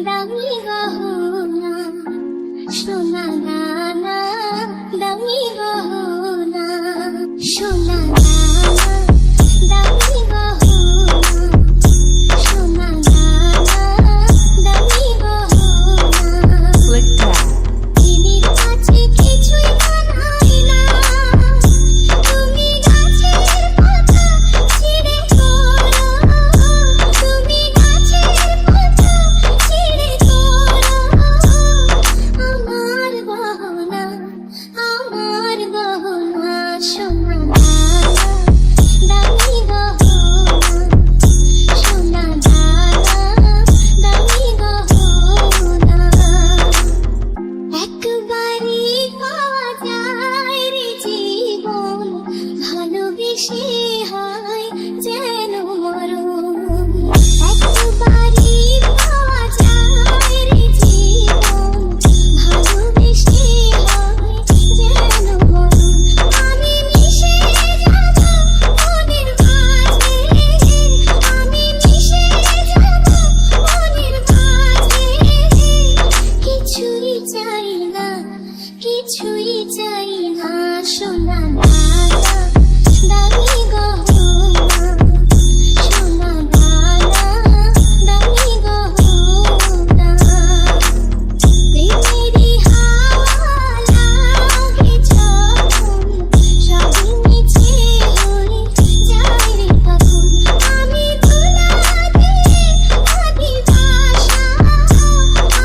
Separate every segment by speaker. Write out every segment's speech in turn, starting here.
Speaker 1: দামি গহনা সোনা দানা, দামি গহনা সোনা দানা, দামি গহনা সোনা দানা, দামি গহনা। দিদির কাছে কিছুই মানায় না, তুমি গাছের পাতা ছিঁড়ে করো, তুমি গাছের পাতা ছিঁড়ে করো। আমার গহনা সোনা দানা, দামি গহনা সোনা দানা, দামি গহনা। একবারই পাওয়া যায় রে জীবন, ভালোবেসে হয় যেন মরণ। একবারই পাওয়া যায় রে জীবন, ভালোবেসে হয় যেন মরণ। আমি মিশে যাব মনের মাঝে, আমি মিশে যাব মনের মাঝে। কিছুই চাই না, কিছুই চাই না সোনা দানা, দামি গহনা সোনা দানা, দামি গহনা। প্রেমেরই হাওয়া লাগে যখন, সবই মিছে হয়ে যায় রে তখন। আমি ধুলা দিয়ে আদি ভাষা,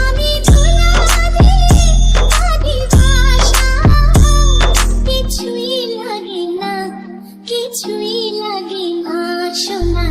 Speaker 1: আমি ধুলা দিয়ে আদি ভাষা। কিছুই লাগে না, কিছুই লাগে না সোনা